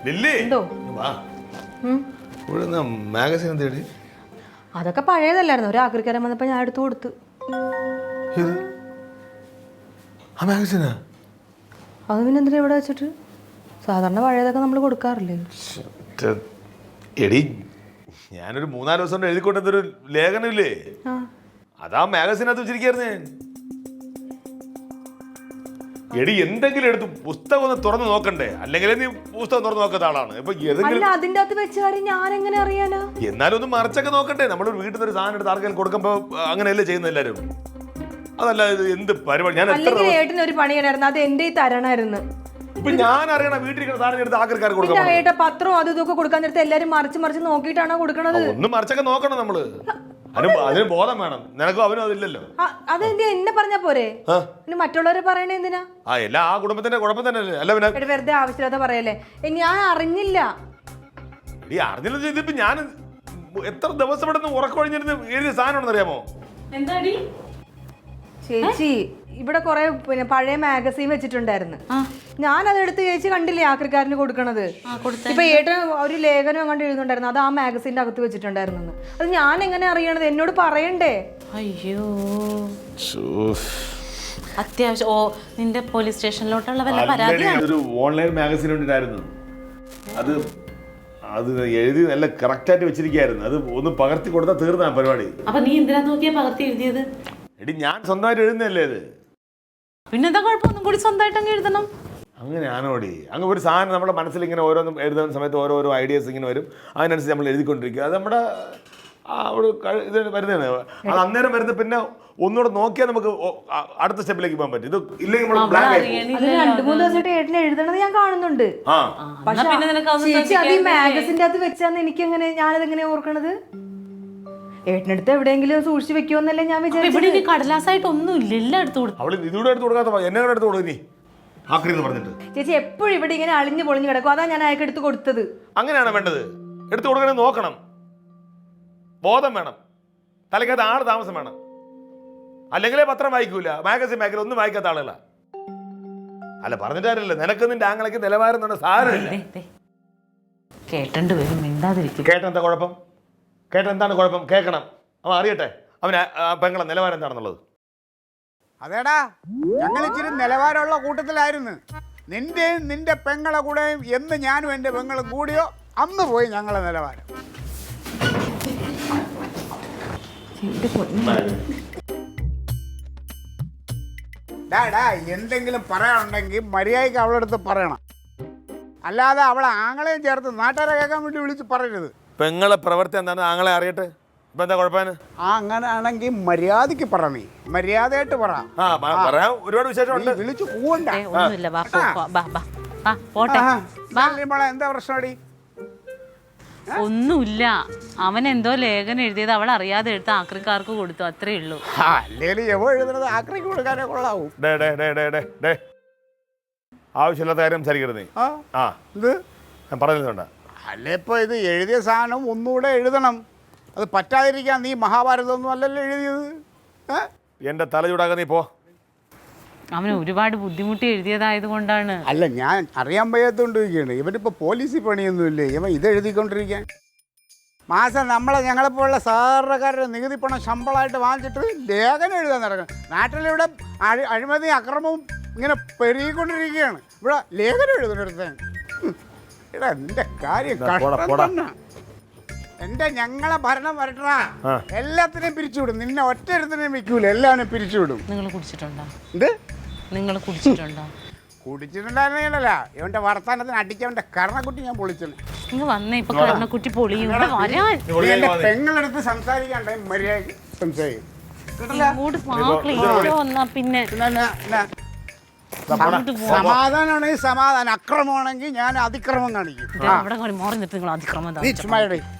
Lily വാ. ഇവിടുന്ന് magazine തേടി. അതൊക്കെ പഴയതല്ലായിരുന്നു. ഒരു ആക്രിക്കാരൻ വന്നപ്പോ ഞാൻ എടുത്തു കൊടുത്ത്. ആ മാഗസിനാ? അത് പിന്നെ എന്തിനാ ഇവിടെ വെച്ചിട്ട്? സാധാരണ പഴയതൊക്കെ നമ്മൾ കൊടുക്കാറില്ലേ? എടി ഞാനൊരു 3-4 ദിവസം കൊണ്ട് എഴുതിക്കൊണ്ടൊരു ലേഖനമില്ലേ, അതാ മാഗസിനകത്ത് വെച്ചിരിക്കായിരുന്നു ഞാൻ. എടി എന്തെങ്കിലും എടുത്ത് പുസ്തകം ഒന്ന് തുറന്നു നോക്കണ്ടേ? അല്ലെങ്കിൽ നീ പുസ്തകം തുറന്നു നോക്കാത്ത ആളാണ്. അതിന്റെ അകത്ത് വെച്ച കാര്യം ഞാൻ എങ്ങനെ അറിയാനാ? എന്നാലും ഒന്ന് മറിച്ചൊക്കെ നോക്കണ്ടേ? നമ്മൾ വീട്ടിൽ നിന്ന് ഒരു സാധനം എടുത്ത് ആർക്കെങ്കിലും കൊടുക്കുമ്പോ അങ്ങനെയല്ലേ ചെയ്യുന്ന എല്ലാരും. അതല്ല ഇത് എന്ത് പരിപാടി? ഞാൻ ഏട്ടന് ഒരു പണിയായിരുന്നു, അത് എന്റെ തരണായിരുന്നു. ഇപ്പൊ ഞാൻ അറിയണ വീട്ടിലിരിക്കുന്ന സാധനം എടുത്ത് ആൾക്കാർക്ക് കൊടുക്കണം. ഏട്ടാ പത്രവും അതും ഇതൊക്കെ കൊടുക്കാൻ നേരത്തെ എല്ലാരും മറിച്ച് നോക്കിയിട്ടാണോ കൊടുക്കണത്? ഒന്ന് മറിച്ചൊക്കെ നോക്കണം നമ്മള്. അതിന് ബോധം വേണം. നിനക്കും അവനും അതില്ലല്ലോ. അതെന്താ എന്നെ പറഞ്ഞാ പോരെ? മറ്റുള്ളവരെ പറയണേ എന്തിനാ? എല്ലാ ആ കുടുംബത്തിന്റെ കുഴപ്പം തന്നെ അല്ല. പിന്നെ വെറുതെ ആവശ്യമില്ലാത്ത പറയല്ലേ. ഞാൻ അറിഞ്ഞില്ല. അറിഞ്ഞില്ല. ഇതിപ്പോ ഞാൻ എത്ര ദിവസം ഇവിടെ നിന്ന് ഉറക്കൊഴിഞ്ഞിരുന്ന് എഴുതിയ സാധനം അറിയാമോ? എന്താടി ചേച്ചി ഇവിടെ കൊറേ പഴയ മാഗസീൻ വെച്ചിട്ടുണ്ടായിരുന്നു. ഞാനത് എടുത്ത് ചേച്ചി കണ്ടില്ലേ ആക്രിക്കാരന് കൊടുക്കണത്? ഇപ്പൊ ഏട്ടൻ ഒരു ലേഖനം കണ്ട് എഴുതുന്നുണ്ടായിരുന്നു, അത് ആ മാഗസീന്റെ അകത്ത് വെച്ചിട്ടുണ്ടായിരുന്നു. അത് ഞാൻ എങ്ങനെ അറിയണത്? എന്നോട് പറയണ്ടേ? അയ്യോ അത്യാവശ്യം. ഓ നിന്റെ പോലീസ് സ്റ്റേഷനിലോട്ടുള്ള വല്ല പരാതിയാണ്? ഒരു ഓൺലൈൻ മാഗസീൻ ഉണ്ടായിരുന്നു. അത് എഴുതി നല്ല കറക്റ്റ് ആയിട്ട് വെച്ചിരിക്കായിരുന്നു. അത് ഒന്ന് പകർത്തി കൊടുത്താൽ തീർന്ന പരിപാടി. അപ്പൊ നീ എന്തിനാ നോക്കിയാ പകർത്തി എഴുതിയത്? എടി ഞാൻ സ്വന്തമായിട്ട് എഴുതുന്നല്ലേ ഇത്. പിന്നെന്താ കുഴപ്പം? ഒന്നും കൂടി സ്വന്തമായിട്ട് അങ്ങ് എഴുതണം. അങ്ങനെയാണോടി? അങ്ങ് ഒരു സാധനം നമ്മുടെ മനസ്സിൽ ഇങ്ങനെ ഓരോന്നും എഴുതുന്ന സമയത്ത് ഓരോരോ ഐഡിയാസ് ഇങ്ങനെ വരും. അതിനനുസരിച്ച് നമ്മൾ എഴുതിക്കൊണ്ടിരിക്കുക. അത് നമ്മുടെ ഇത് വരുന്നതാണ്. അത് അന്നേരം വരുന്നത് പിന്നെ ഒന്നുകൂടെ നോക്കിയാൽ നമുക്ക് അടുത്ത സ്റ്റെപ്പിലേക്ക് പോകാൻ പറ്റും. ഇത് ഇല്ലെങ്കിൽ 2-3 ദിവസമായിട്ട് ഏട്ടനെ എഴുതണത് ഞാൻ കാണുന്നുണ്ട്. ചേച്ചി അത് ഈ മാഗസിന്റെ അകത്ത് വെച്ചാന്ന് എനിക്കെങ്ങനെ, ഞാനതെങ്ങനെ ഓർക്കണത്? ഏട്ടനടുത്ത് എവിടെയെങ്കിലും സൂക്ഷിച്ചു വെക്കുമെന്നല്ലേ ഞാൻ വിചാരിച്ചു. കടലാസായിട്ട് ഒന്നും ഇല്ല, എല്ലാം എടുത്തു കൊടുക്കാത്ത എന്നെ എടുത്ത് കൊടുക്കും. ചേച്ചി എപ്പോഴും ഇവിടെ ഇങ്ങനെ അളിഞ്ഞു പൊളിഞ്ഞു കിടക്കും. അതാ ഞാൻ അയാൾക്ക് എടുത്ത് കൊടുത്തത്. അങ്ങനെയാണ് വേണ്ടത്. എടുത്തു കൊടുക്കണേ നോക്കണം. ബോധം വേണം. തലക്കകത്ത് ആള് താമസം വേണം. അല്ലെങ്കിലേ പത്രം വായിക്കൂല, മാഗസിൻ വായിക്കില്ല, ഒന്നും വായിക്കാത്ത ആളല്ല. അല്ല പറഞ്ഞിട്ടാരല്ലേ, നിനക്ക് നിന്റെ ആങ്ങളയ്ക്ക് നിലവാരം സാരമില്ല. കേട്ടണ്ട് വരും, മിണ്ടാതിരിക്കും. കേട്ടെന്താ കുഴപ്പം? കേട്ടെന്താണ് കുഴപ്പം? കേൾക്കണം. അവൻ അറിയട്ടെ അവന് പെങ്ങളെ നിലവാരം എന്താണെന്നുള്ളത്. അതേടാ, ഞങ്ങൾ ഇച്ചിരി നിലവാരമുള്ള കൂട്ടത്തിലായിരുന്നു. നിന്റെയും നിന്റെ പെങ്ങളെ കൂടെയും എന്ന് ഞാനും എൻ്റെ പെങ്ങളും കൂടിയോ അന്ന് പോയി ഞങ്ങളെ നിലവാരം. ഡാ എന്തെങ്കിലും പറയാനുണ്ടെങ്കിൽ മര്യാദയ്ക്ക് അവളുടെ അടുത്ത് പറയണം. അല്ലാതെ അവളെ ആങ്ങളെയും ചേർത്ത് നാട്ടുകാരെ കേൾക്കാൻ വേണ്ടി വിളിച്ച് പറയരുത്. പെങ്ങളെ പ്രവൃത്തി എന്താണ് ആങ്ങളെ അറിയട്ടെ. ഇപ്പൊ എന്താ കുഴപ്പമാണ്? അങ്ങനെ ആണെങ്കിൽ മര്യാദക്ക് പറ. നീ മര്യാദയായിട്ട് പറ. പറയാം, ഒരുപാട് വിശേഷമുണ്ട്. വിളിച്ചു പോവണ്ട. എന്താ പ്രശ്നടി? ഒന്നുമില്ല. അവൻ എന്തോ ലേഖനം എഴുതിയത് അവൾ അറിയാതെ എടുത്ത് ആക്രിക്കാർക്ക് കൊടുത്തു, അത്രേ ഉള്ളൂ. അല്ലെങ്കിൽ എവോ എഴുതുന്നത് ആക്രിക്ക് കൊടുക്കാനേ കൊള്ളാവൂ. ആവശ്യമില്ലാത്ത കാര്യം സംസാരിക്കരുത്. ഇത് ഞാൻ പറഞ്ഞിട്ടുണ്ട്. അല്ല, ഇപ്പൊ ഇത് എഴുതിയ സാധനം ഒന്നുകൂടെ എഴുതണം. അത് പറ്റാതിരിക്കാൻ നീ മഹാഭാരതം ഒന്നും അല്ലല്ലോ എഴുതിയത്. എന്റെ തല ചൂടാക്കാൻ നീ പോ. അവന് ഒരുപാട് ബുദ്ധിമുട്ടി എഴുതിയതായത് കൊണ്ടാണ്. അല്ല, ഞാൻ അറിയാൻ വയ്യാത്തോണ്ടിരിക്കുകയാണ്. ഇവനിപ്പോൾ പോലീസിൽ പണിയൊന്നുമില്ലേ, ഇവൻ ഇത് എഴുതിക്കൊണ്ടിരിക്കാൻ. മാസം ഞങ്ങളെപ്പോലുള്ള സാധാരണക്കാരുടെ നികുതി പണം ശമ്പളമായിട്ട് വാങ്ങിച്ചിട്ട് ലേഖനം എഴുതാൻ നടക്കണം. നാട്ടിലിവിടെ അഴിമതി അക്രമവും ഇങ്ങനെ പെരുകിക്കൊണ്ടിരിക്കുകയാണ്. ഇവിടെ ലേഖനം എഴുതുന്നിടത്ത് എടാ നിന്റെ കാര്യം എന്റെ ഞങ്ങളെ ഭരണം വരട്ടാ. എല്ലാത്തിനെയും പിരിച്ചുവിടും. നിന്നെ ഒറ്റ വിൽക്കൂല, എല്ലാവരും പിരിച്ചുവിടും. നിങ്ങൾ കുടിച്ചിട്ടുണ്ടോ? എന്ത് നിങ്ങൾ കുടിച്ചിട്ടുണ്ടോ? കുടിച്ചിട്ടുണ്ടായിരുന്നില്ല. ഇവന്റെ വർത്താനത്തിന് അടിച്ചവന്റെ കർണക്കുട്ടി ഞാൻ പൊളിച്ചത്. നിങ്ങൾ വന്നേ ഇപ്പൊ കർണക്കുട്ടി പൊളിയും. പെങ്ങളെടുത്ത് സംസാരിക്കാണ്ടേ മര്യാദക്ക് സംസാരിക്കും. പിന്നെ സമാധാനമാണെങ്കിൽ സമാധാനം, അക്രമമാണെങ്കിൽ ഞാൻ അതിക്രമം കാണിക്കും. അവിടെ മാറി നിന്നിട്ട് നിങ്ങൾ അതിക്രമം